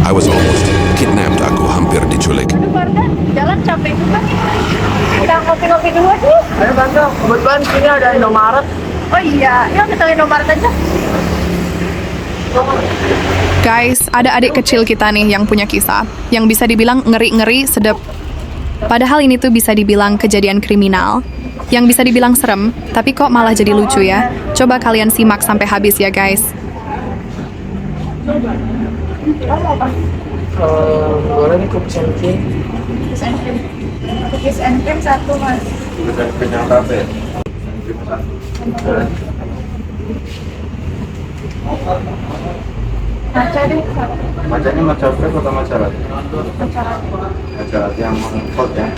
I was almost kidnapped. Aku hampir diculik. Aduh Barda, jalan capek juga. Kita ngopi-ngopi dulu aja. Ayo Tante, kebetulan sini ada Indomaret. Oh iya, yuk kita Indomaret aja. Guys, ada adik kecil kita nih yang punya kisah, yang bisa dibilang ngeri-ngeri sedep. Padahal ini tuh bisa dibilang kejadian kriminal, yang bisa dibilang serem, tapi kok malah jadi lucu ya. Coba kalian simak sampai habis ya guys. Boleh nih cookies and cream. Cookies and cream satu mas. Kenyang kafe. Maca deh satu. Macanya matcha frappe atau matcha latte? Maca. Matcha latte yang hot ya.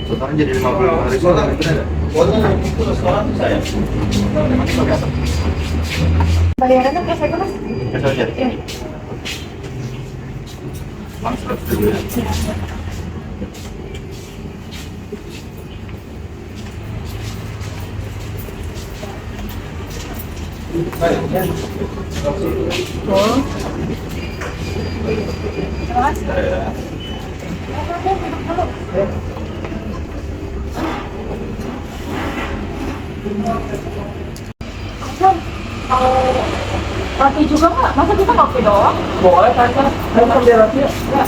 Totalnya jadi 55.000 kan itu ada. Bayarannya cash aja mas. Cash aja. Iya. Langsung dulu ya. Mau roti juga nggak? Masa kita ngopi doang? Boleh Tante, ayo ambil roti ya. Ya.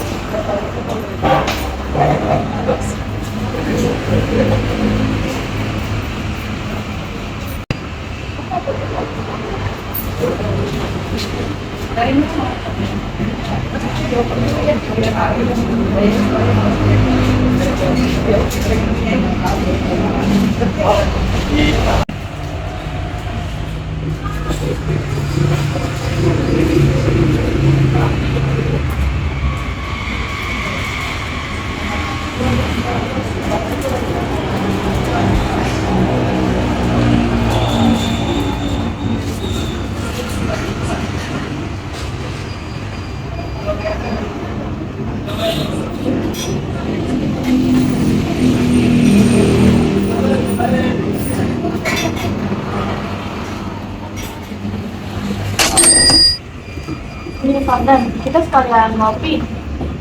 Ini Pandan, kita sekalian ngopi.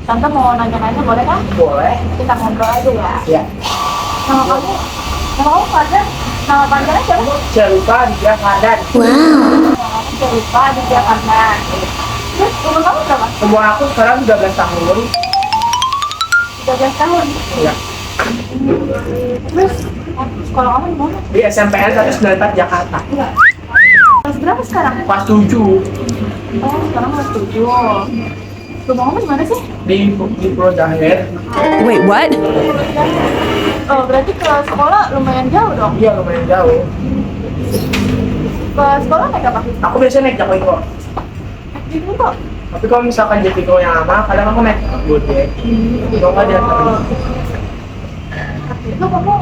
Tante mau nanya-nanya boleh kan? Boleh. Kita ngobrol aja ya. Ya. Nama kamu Pandan? Nama panggilannya siapa? Celupa di Dia Pandan. Nama kamu lupa di tiap Pandan. Terus umur kamu berapa? Umur aku sekarang 13 tahun. 13 tahun. Ya. Terus sekolah kamu di mana? Di SMPN 194 Jakarta. Kelas berapa sekarang? Kelas 7 Oh, sekarang kelas 7. Rumah kamu di mana sih? di Pulau Daher. Wait, what? Oh, berarti ke sekolah lumayan jauh dong. Iya lumayan jauh. Ke sekolah naik apa? Aku biasanya naik Jaklingko. Di sini kok. Tapi kalau misalkan Jaklingko yang lama, kadang aku naik Gojek. Kalau nggak dia Itu kamu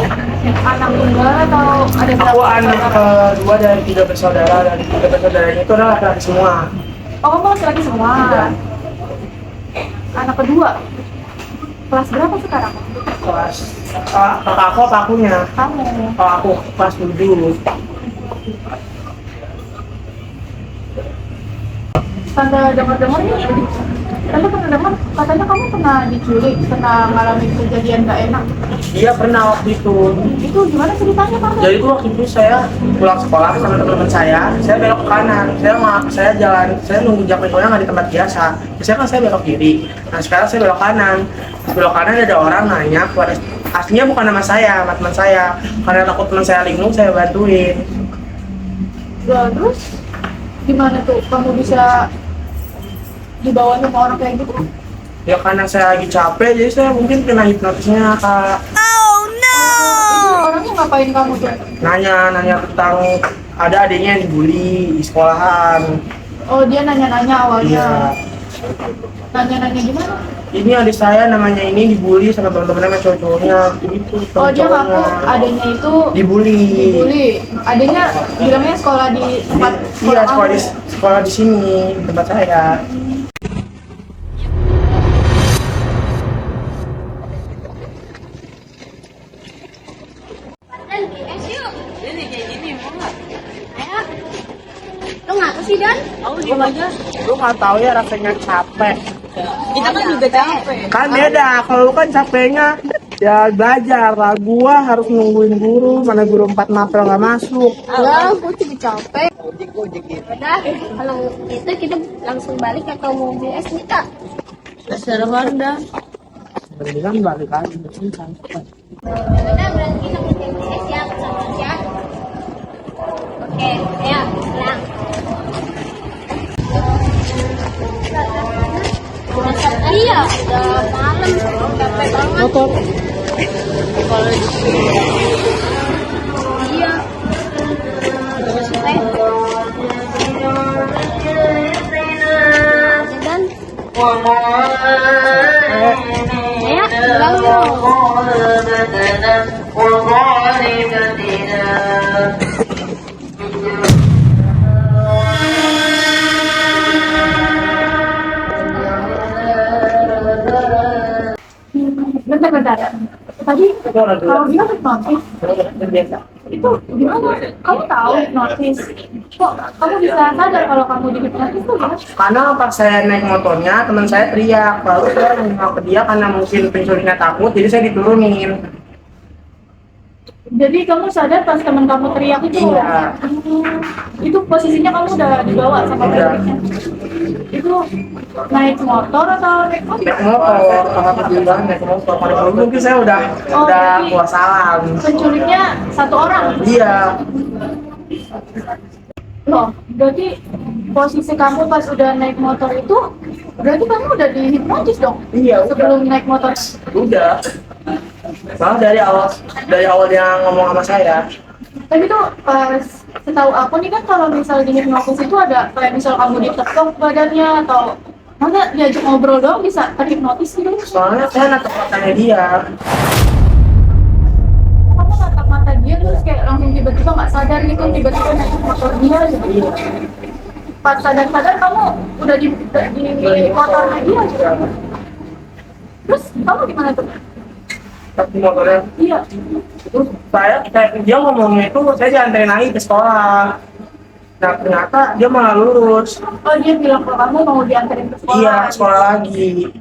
anak tunggal atau ada Aku berapa anak saudara? kedua dari 3 bersaudara, dan 3 bersaudaranya itu adalah laki-laki semua. Oh, kamu laki-laki semua. Iya. Anak kedua. Kelas berapa sekarang? Kelas kakak aku apa akunya? Kamu. Kalau aku kelas 7. Tante dengar-dengar nih, Tante pernah dengar katanya kamu pernah diculik, pernah ngalamin kejadian gak enak. Iya pernah waktu itu. Itu gimana ceritanya Tante? Jadi itu waktu itu saya pulang sekolah sama teman-teman saya belok ke kanan. Saya nunggu Jaklingko nggak di tempat biasa. Biasanya kan saya belok kiri. Nah sekarang saya belok kanan. Di belok kanan ada orang nanya kepada, aslinya bukan nama saya, sama teman saya. Karena takut teman saya linglung, saya bantuin. Ya, terus gimana tuh kamu bisa dibawa sama orang kayak gitu? Ya karena saya lagi capek, jadi saya mungkin kena hipnotisnya kak. Itu orangnya ngapain kamu tuh? Nanya tentang ada adiknya yang dibully di sekolahan. Oh, dia nanya-nanya awalnya. Iya. Nanya-nanya gimana? Ini adik saya namanya ini dibully sama teman-temannya sama cowok-cowoknya gitu. Oh, dia ngaku adanya itu Dibully. Adanya bilangnya sekolah di tempat Iya kamu. sekolah di sini di tempat saya. sih Dan? Lu nggak tahu ya rasanya capek. Kita kan juga capek. Kan beda, kalau lu kan capeknya ya belajar lah. Gua harus nungguin guru, mana guru 4 April nggak masuk. Enggak, gue juga capek. Udah, kalau itu kita langsung balik atau mau beli es nih kak? Dasar Honda. Mendingan balik aja. Udah, berarti kita beli es ya, sama ya. Oke, ya, pulang. Iya, udah malam, capek banget. Motor. Iya. Terus teh. Dan ya, pulang dong. Bentar. Tadi kalau dia hipnotis, Biasa. itu gimana? Kamu tahu hipnotis? Kok kamu bisa sadar kalau kamu dihipnotis tuh gimana? Karena pas saya naik motornya, teman saya teriak. Lalu saya nengok ke dia karena mungkin penculiknya takut, jadi saya diturunin. Jadi kamu sadar pas teman kamu teriak itu? Iya. Itu posisinya kamu udah dibawa sama Udah. penculiknya? Itu naik motor atau naik mobil? Naik motor, kakak bilang naik motor. Kalau mungkin saya udah berarti keluar salam. penculiknya satu orang? Iya. Loh, berarti posisi kamu pas udah naik motor itu, berarti kamu udah dihipnotis dong? Iya, udah. Sebelum naik motor? Udah. Malah dari awal dia ngomong sama saya. Tapi tuh pas setahu aku nih kan kalau misal di hipnotis itu ada kayak misal kamu ditetok badannya atau masa diajak ngobrol doang bisa terhipnotis gitu? Soalnya saya natap matanya dia. Kamu natap mata dia terus kayak langsung tiba-tiba nggak sadar gitu, tiba-tiba naik motor dia gitu. Pas sadar-sadar kamu udah di motornya dia gitu. Terus kamu gimana tuh? Tapi motornya. Iya. Terus saya kayak dia ngomongnya itu saya dianterin lagi ke sekolah. Nah ternyata dia malah lurus. Oh dia bilang kalau kamu mau diantarin ke sekolah. Iya, sekolah lagi.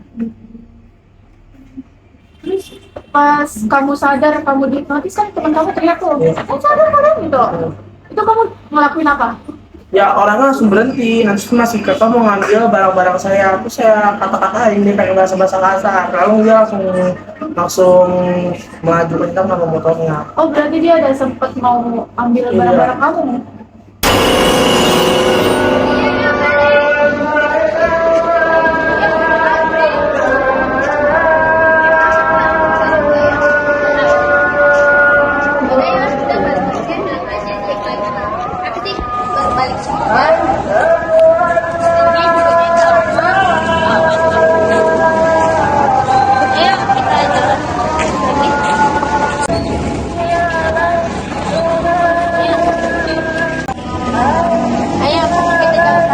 Terus pas kamu sadar kamu dihipnotis kan teman kamu teriak tuh, Iya. sadar gitu. Itu kamu ngelakuin apa? Ya orangnya langsung berhenti, nanti masih kata mau ngambil barang-barang saya, terus saya kata-katain dia pengen bahasa-bahasa kasar, lalu dia langsung melaju kencang sama motornya. Oh berarti dia ada sempet mau ambil Iya. barang-barang kamu? Udah ya, udah balik kan bilang aja cek lagi. Tapi sih baru balik semua. Ini juga beda. Ayo kita jalan.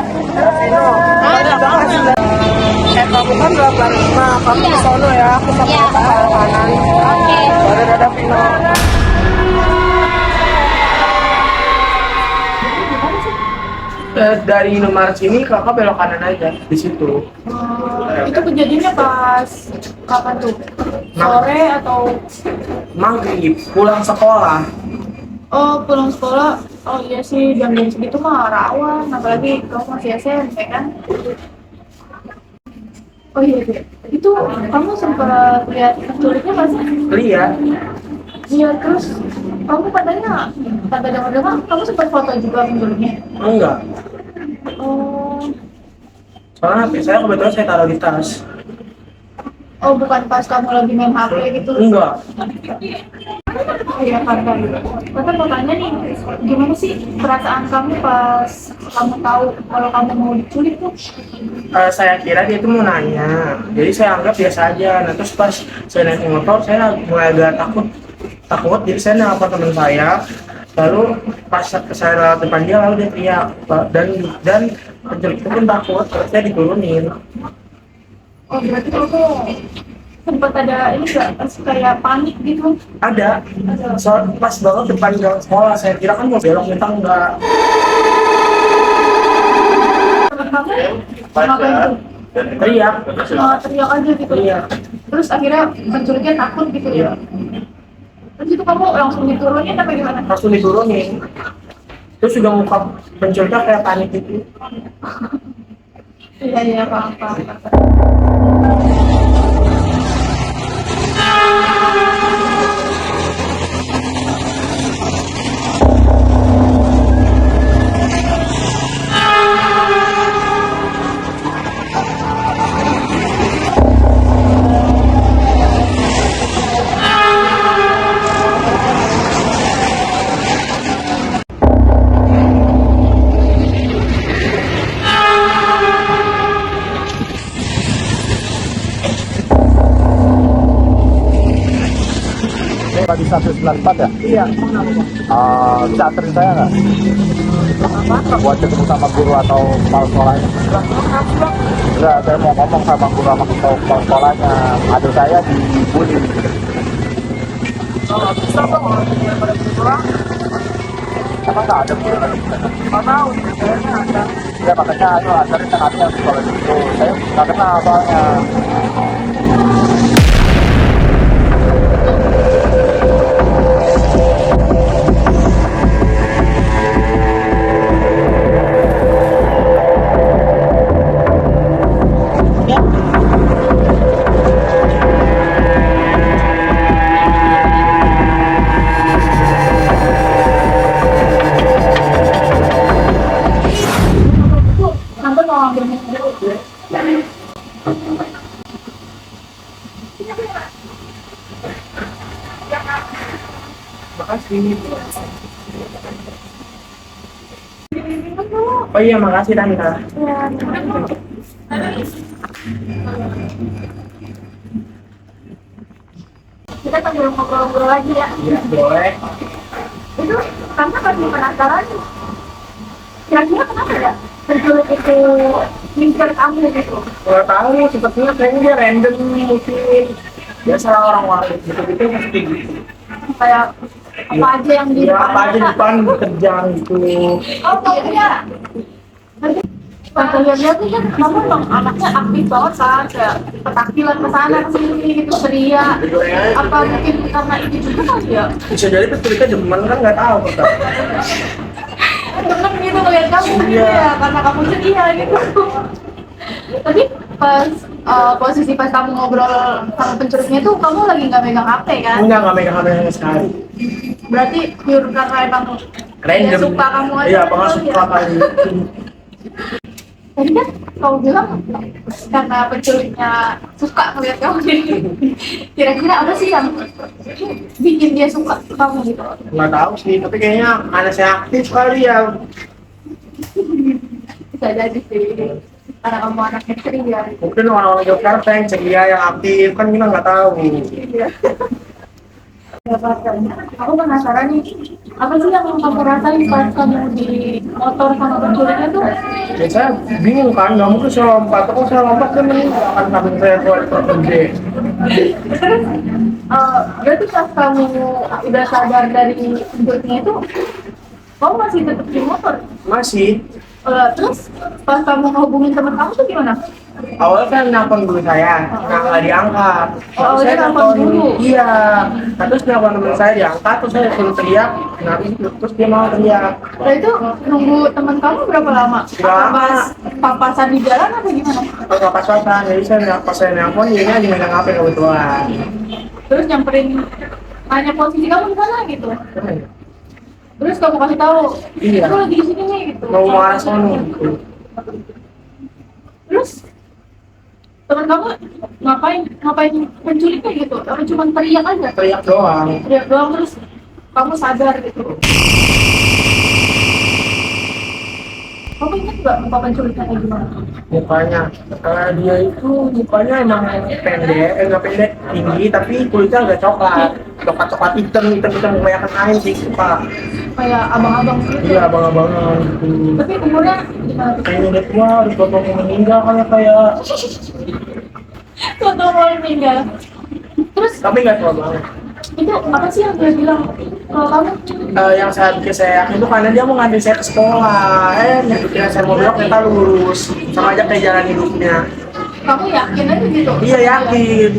Ayo kita jalan. Kamu kan udah balik, nah kamu Iya. ke sono ya, aku sama Iya. ke arah kanan. Oke. Dadah Vino. Dari Indomaret sini kakak belok kanan aja di situ. Itu kejadiannya pas kapan tuh? Sore atau? Maghrib pulang sekolah. Oh pulang sekolah? Oh iya sih jam-jam segitu mah rawan, apalagi kamu masih SMP kan? Oh iya, itu kamu sempat lihat penculiknya nggak sih? Lihat. Iya, terus kamu katanya kata dengar-dengar kamu sempat foto juga penculiknya? Enggak. Oh, Soalnya HP saya kebetulan saya taruh di tas. oh bukan pas kamu lagi main HP gitu? Enggak. Iya kan, Tante mau tanya nih, gimana sih perasaan kamu pas kamu tahu kalau kamu mau diculik tuh? Saya kira dia itu mau nanya, jadi saya anggap biasa aja. Nah terus pas saya naik motor, saya mulai agak takut, jadi saya nelfon teman saya. Lalu pas saya lewat depan dia, lalu dia teriak dan penculik itu pun takut, terus saya diturunin. Oh berarti kamu sempat ada ini nggak kayak panik gitu? Ada, soal pas banget depan jalan sekolah, saya kira kan mau belok, kita enggak. kamu ngapain tuh? Teriak. Teriak aja gitu. Iya. Terus akhirnya penculiknya takut gitu ya. Terus itu kamu langsung diturunin apa gimana? Langsung diturunin. Terus juga muka penculiknya kayak panik gitu. Iya iya paham. Tadi 194 ya? Iya. Bisa anterin saya nggak? Buat ketemu sama guru atau kepala sekolahnya? Enggak, saya mau ngomong sama guru sama kepala sekolahnya. Adik saya dibully. Bisa kok orang yang pada pulang. Emang nggak ada guru? Nggak tahu. Kayaknya ada. Ya makanya ayo anterin ke kami yang sekolah itu. Saya nggak kenal soalnya. Tante mau ambil minum dulu. Makasih. Oh iya, makasih Tante. Kita sambil ngobrol-ngobrol lagi ya. Iya, boleh. Itu karena masih penasaran. Kira-kira kenapa ya penculik itu ngincer kamu gitu? Nggak tahu, sepertinya kayaknya dia random mungkin. Biasa orang-orang gitu-gitu pasti gitu. Kayak apa aja yang di Iya, depan apa aja di mata. depan terjang gitu. Oh iya. Nanti tante lihat tuh kan kamu emang anaknya aktif banget kan, kayak petakilan ke sana ke sini gitu teriak. Apa mungkin karena itu juga kali ya? Bisa jadi penculiknya demen kan nggak tahu kok. Temen gitu ngeliat kamu gitu Iya. ya, karena kamu ceria gitu. Tapi pas posisi pas kamu ngobrol sama penculiknya tuh kamu lagi nggak megang HP kan? Nggak megang HP sama sekali. Berarti pure karena emang Random. dia suka kamu aja. Iya, gitu bakal ya? suka kali. Tadi kan kamu bilang karena penculiknya suka ngeliat kamu gitu. Kira-kira apa sih yang bikin dia suka kamu gitu? Nggak tahu sih, tapi kayaknya anak saya aktif kali ya. Bisa jadi sih. Karena kamu anaknya ceria. Mungkin orang-orang Jakarta yang ceria yang aktif kan kita nggak tahu. Iya. Aku penasaran nih, apa sih yang kamu rasain pas kamu di motor sama penculiknya tuh? Ya saya bingung kan, nggak mungkin saya lompat. Kalau saya lompat kan meninggalkan samping saya keluar gede. Berarti pas kamu udah sadar dari penculiknya itu, kamu masih tetap di motor? Masih. Terus pas kamu ngehubungin teman kamu tuh gimana? Awalnya kan nelfon guru saya, nggak diangkat. Oh, Terus dia nelfon guru? Iya. Nah, terus nelfon teman saya diangkat, terus saya suruh teriak. Nah, terus dia mau teriak. Nah itu nunggu teman kamu berapa lama? Berapa Apa lama? pas papasan di jalan atau gimana? Nggak pas-pasan, jadi pas saya nelfon dia lagi megang HP kebetulan. Terus nyamperin, nanya posisi kamu di mana gitu. Terus kamu kasih tahu, Iya. aku lagi di sini nih gitu. Mau marah sono. Gitu. Terus teman kamu ngapain penculiknya gitu? Apa cuma teriak aja? Teriak doang. Teriak doang terus kamu sadar gitu. Kamu ingat nggak muka penculiknya kayak gimana? Mukanya, dia itu mukanya emang pendek, nggak pendek, tinggi, tapi kulitnya agak coklat hitam kebanyakan air sih suka. Kayak abang-abang gitu. Iya, abang-abangan gitu. Tapi umurnya gimana tuh? Kayaknya udah tua, udah tua mau meninggal kayak. Foto mau meninggal. Terus Tapi nggak tua banget. Itu apa sih yang dia bilang ke kamu? Yang saya yakin itu karena dia mau nganterin saya ke sekolah. Ketika saya mau belok ternyata lurus, sama aja kayak jalan hidupnya. Kamu yakin aja gitu? Iya yakin.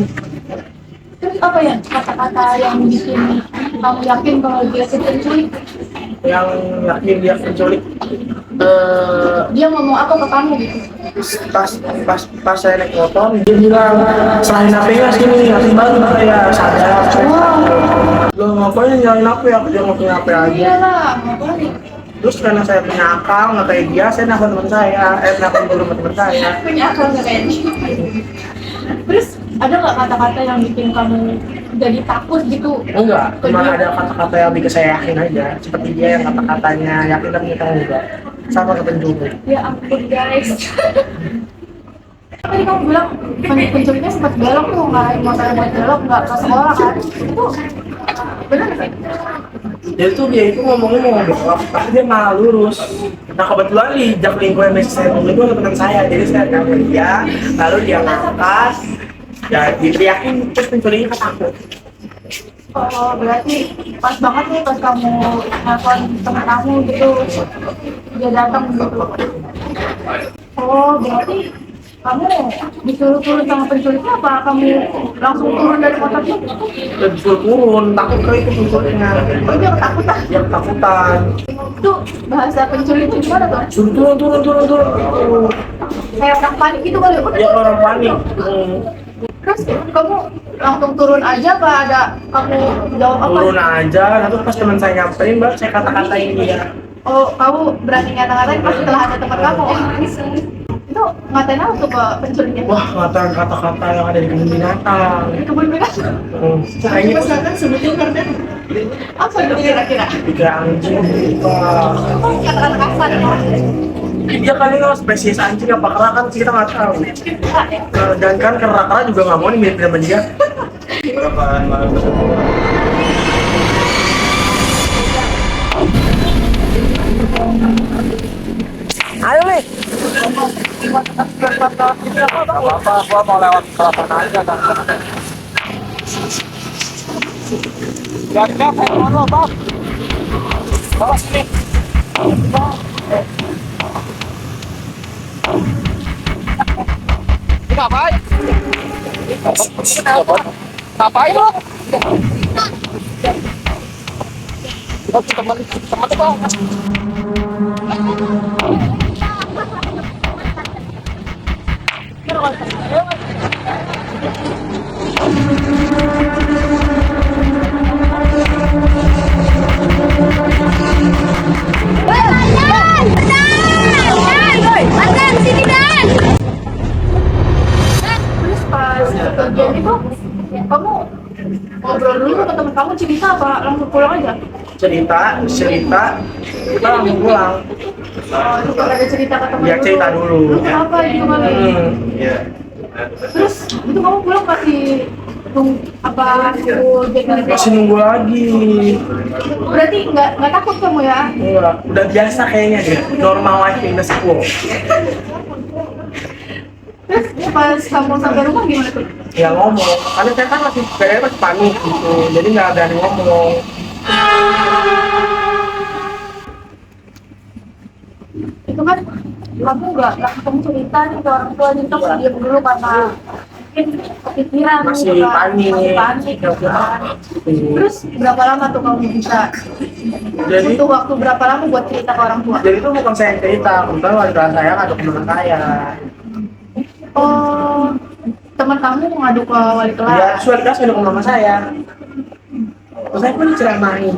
Terus apa ya kata-kata yang bikin kamu yakin kalau dia itu penculik? Yang yakin dia penculik. Dia ngomong apa ke kamu gitu? Pas saya naik motor dia bilang selain HP ya sini ngasih baru saya sadar. Lo ngapain nyalain HP ya? Dia mau punya HP aja. Iyalah, ngapain? Terus karena saya punya akal nggak kayak dia, saya nelfon teman saya, nelfon dulu sama teman saya. Punya akal nggak kayak dia? Terus ada nggak kata-kata yang bikin kamu jadi takut gitu? Enggak, cuma ada kata-kata yang bikin saya yakin aja. Seperti dia yang kata-katanya yakin tapi kita enggak. Sama ke penculik. Ya ampun guys. Tadi kamu bilang penculiknya sempat belok tuh, ngarahin motor buat belok, nggak ke sekolah kan? Itu benar nggak? Jadi tuh dia itu ngomongnya mau belok, tapi dia malah lurus. Nah kebetulan di jak lingkungan yang saya ngomong itu ada teman saya, jadi saya telepon dia, lalu dia ngangkat, ya diteriakin terus penculiknya ketakut. Oh, berarti pas banget nih pas kamu nelfon teman kamu gitu, dia datang gitu. Oh, berarti kamu disuruh turun sama penculiknya apa? Kamu langsung turun dari motornya? Dan disuruh turun, takut kali itu penculiknya. Oh, dia ketakutan. Dia ketakutan. Itu bahasa penculik itu gimana tuh? Suruh turun. Kayak orang panik gitu kali. Dia orang panik. Terus kamu langsung turun aja apa ada kamu jawab apa? Turun aja, lalu pas teman saya nyamperin baru saya kata-katain dia. Oh, kamu berani ngata-ngatain pas setelah ada teman kamu? Itu ngatain apa tuh ke penculiknya? Wah, ngatain kata-kata yang ada di kebun binatang. Di kebun binatang? Kayaknya Misalkan sebutin karena apa itu kira-kira? tiga anjing gitu. Kata-kata kasar ya? Dia kali nggak spesies anjing apa kera kan kita nggak tahu. Dan kan kera juga nggak mau nih mirip sama dia. Ayo nih. Apa gua mau lewat telepon aja kan. Siap-siap saya mau Bang. Bawa sini. Ngapain? Ngapain lo? Teman tuh Bang. Terus pas kejadian itu kamu ngobrol dulu sama temen kamu cerita apa langsung pulang aja? Cerita, kita langsung pulang. Oh, itu kalau ada cerita ke temen Dia cerita dulu. Lu kenapa gitu kali? Terus itu kamu pulang pasti apa aku jadi Masih nunggu lagi. berarti nggak takut kamu ya? Enggak, udah biasa kayaknya dia. Normal life in the school. Terus pas kamu sampai rumah gimana tuh? Ya ngomong, karena saya kan kayaknya masih panik gitu, jadi nggak berani ngomong. Itu kan kamu nggak langsung cerita nih ke orang tua, jadi kamu diam dulu karena mungkin kepikiran Masih gitu kan. panik. Masih panik gitu kan. Terus berapa lama tuh kamu bisa? Jadi Butuh waktu berapa lama buat cerita ke orang tua? jadi itu bukan saya yang cerita, kebetulan wali kelas saya ngadu ke teman saya. Oh, teman kamu ngadu ke wali Dia kelas. wali kelas ngadu ke mama saya. Terus saya pun diceramain.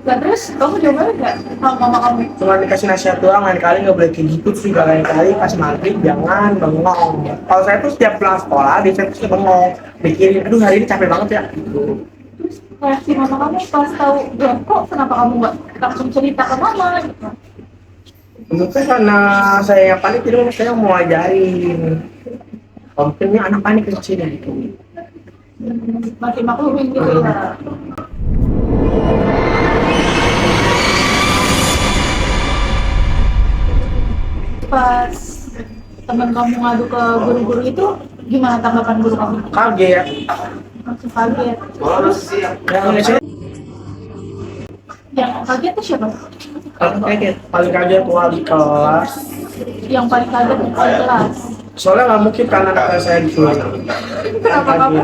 Dan terus kamu jawab nggak sama mama kamu? Cuma dikasih nasihat doang, lain kali nggak boleh kayak gitu, terus juga lain kali pas maghrib jangan bengong. Kalau saya tuh setiap pulang sekolah, biasanya tuh bengong, mikirin, aduh hari ini capek banget ya. Gitu. Terus reaksi mama kamu pas tahu, loh kok kenapa kamu nggak langsung cerita ke mama? Gitu. Mungkin karena saya yang panik, jadi saya mau ajarin. Mungkin ini anak panik ke sini gitu. Masih maklumin gitu ya. Pas teman kamu ngadu ke guru-guru itu, gimana tanggapan guru kamu? Kaget, Masih kaget. Terus Yang kaget tuh siapa? paling kaget wali kelas. Yang paling kaget di kelas. Soalnya nggak mungkin karena anak saya diculik. Kenapa kamu?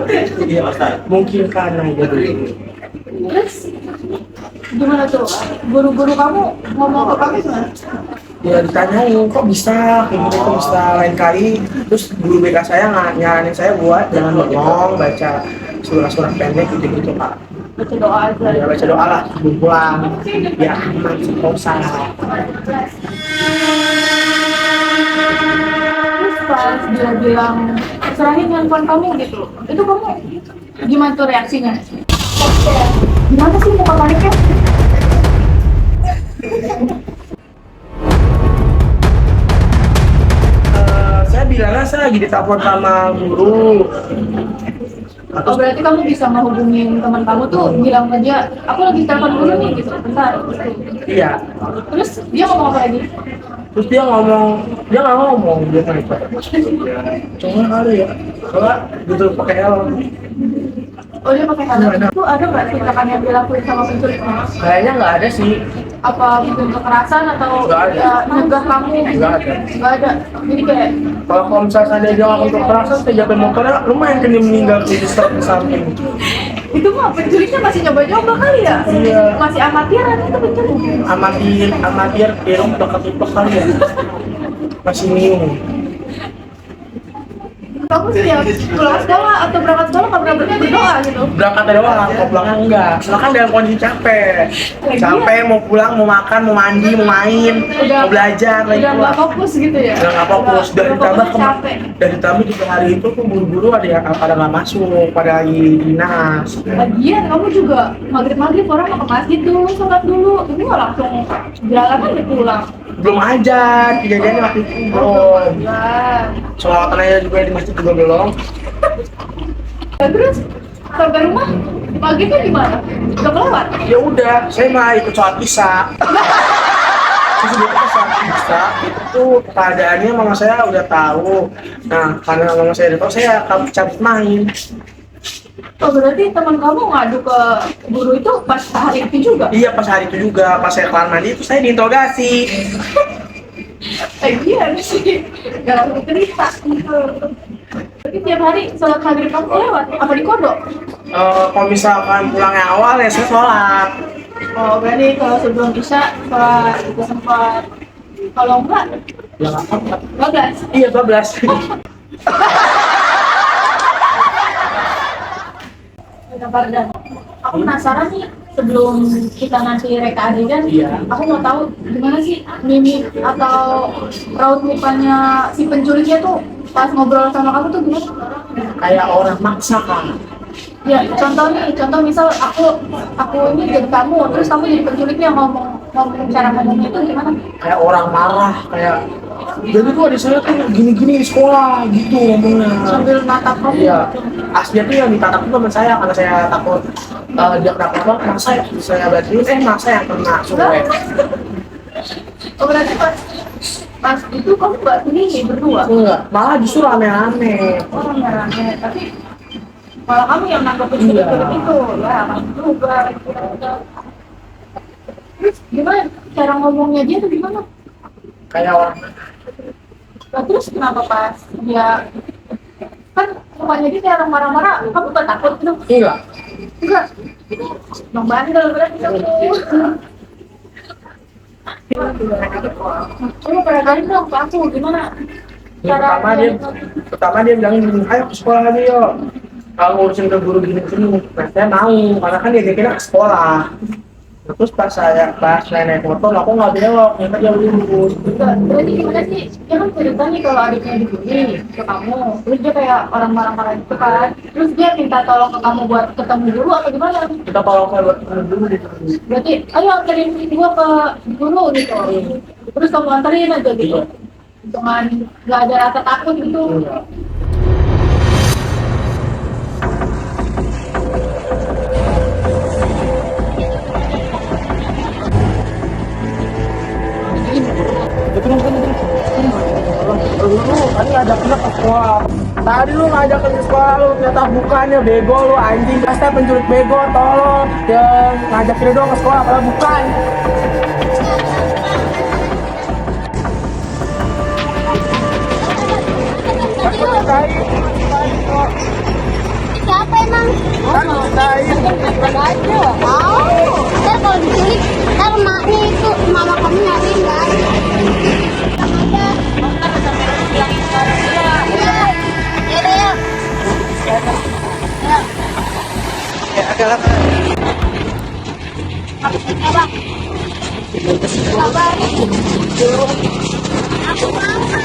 Iya, mungkin karena jadi. Terus gimana tuh? Guru-guru kamu ngomong ke kamu gimana? Ya ditanyain kok bisa kayak gini, kok bisa lain kali. Terus guru BK saya nyaranin saya buat jangan bengong, baca surat-surat pendek gitu-gitu Pak. Baca doa aja. Ya baca doa lah sebelum pulang. Ya masih usah. Terus pas dia bilang serahin handphone kamu gitu, itu kamu gimana tuh reaksinya? Gimana sih muka paniknya? Saya bilangnya saya lagi ditelepon sama guru. Oh berarti kamu bisa ngehubungin teman kamu tuh bilang aja, aku lagi telepon dulu nih gitu, bentar. Iya. Terus dia ngomong apa lagi? Terus dia nggak ngomong, dia nanya. Cuma kali ya, soalnya gitu pakai helm. Oh dia pakai helm. Itu ada nggak tindakan yang dilakuin sama penculiknya? Kayaknya nggak ada sih. Apa mungkin kekerasan atau Nggak ada. ya, nyegah kamu? Nggak ada. Nggak ada. Jadi kayak Kalau misalnya dia ngelakuin kekerasan, saya jatuh motornya lumayan kan dia meninggal di samping. itu mah penculiknya masih nyoba-nyoba kali ya? Iya. Masih amatiran itu penculik. Amatir, dirung dekat-dekat kali ya. Masih niung. Kamu setiap pulang sekolah atau berangkat sekolah nggak pernah berdoa gitu? Berangkat dari doang, mau pulangnya enggak. Soalnya kan dalam kondisi capek. Capek, mau pulang, mau makan, mau mandi, mau main, mau belajar lagi Udah nggak pula. fokus gitu ya? Udah nggak fokus. Udah capek. Dan ditambah 3 hari itu tuh buru-buru ada yang pada nggak masuk, pada lagi dinas. Lagian kamu juga maghrib orang mau ke masjid dulu, sholat dulu. Ini nggak langsung jalan aja pulang. Belum aja, kejadiannya waktu itu belum. Sholawatan aja juga di masjid juga belum. Terus sampai rumah maghribnya gimana? Udah kelewat? Ya udah, saya mah ikut sholat isya. Terus udah ikut sholat isya, itu keadaannya mama saya udah tahu. Nah, karena mama saya udah tahu, saya cabut main. Oh berarti teman kamu ngadu ke guru itu pas hari itu juga? Iya, pas hari itu juga, pas saya kelar mandi itu saya diinterogasi. Iya sih, gak langsung cerita. Berarti tiap hari sholat maghrib kamu lewat? Apa di kodok? Kalau misalkan pulangnya awal ya saya sholat. Oh berarti kalau sebelum isya sholat itu sempat. Kalau enggak, Ya nggak apa-apa. 12. Iya, 12. Fardan, aku penasaran nih sebelum kita nanti reka adegan, Iya. aku mau tahu gimana sih mimik atau raut mukanya si penculiknya tuh pas ngobrol sama kamu tuh gimana? Kayak orang maksa kan. Ya contoh misal aku ini jadi kamu, terus kamu jadi penculiknya ngomong cara ngomongnya itu gimana? Kayak orang marah, kayak jadi tuh adik saya tuh gini-gini di sekolah gitu ngomongnya. Sambil natap kamu. Iya, aslinya tuh yang ditatap tuh teman saya karena saya takut dia kenapa masa ya saya batin masa yang kena suwe. Oh berarti pas itu kamu nggak sendiri berdua? Enggak, malah justru rame-rame. Oh rame-rame, tapi malah kamu yang nangkep penculik itu, ya kamu juga. Terus gimana cara ngomongnya dia tuh gimana? Kayak orang Nah, terus kenapa pas dia kan mukanya dia kayak orang marah-marah, kamu gak takut gitu? Enggak. Bang bandel berarti kamu. Coba perhatian dong ke aku gimana? Pertama dia bilang gini, ayo ke sekolah lagi yuk. Kalau ngurusin ke guru gini-gini, nah saya mau, karena kan dia kira ke sekolah. Terus pas saya naik motor, aku nggak belok, ternyata dia lurus. Berarti gimana sih? Dia kan cerita nih kalau adiknya dibully ke kamu, terus dia kayak orang marah-marah gitu kan. Terus dia minta tolong ke kamu buat ketemu dulu atau gimana? Kita tolong saya buat ketemu dulu gitu. Berarti ayo anterin gua ke guru gitu. Terus kamu anterin aja gitu. Dengan nggak ada rasa takut gitu. Tadi ada anak ke sekolah. Tadi lu ngajak ke sekolah lu, ternyata bukannya bego lu anjing. Pasti penculik bego, tolong. Yang ngajak kita doang ke sekolah, kalau bukan. Aku ceritain. Siapa emang? Kan ceritain. Mau. Ntar kalau diculik, ntar maknya itu mama kamu nyariin kan? Ya udah ya. Ya, agak Sabar. Aku mau.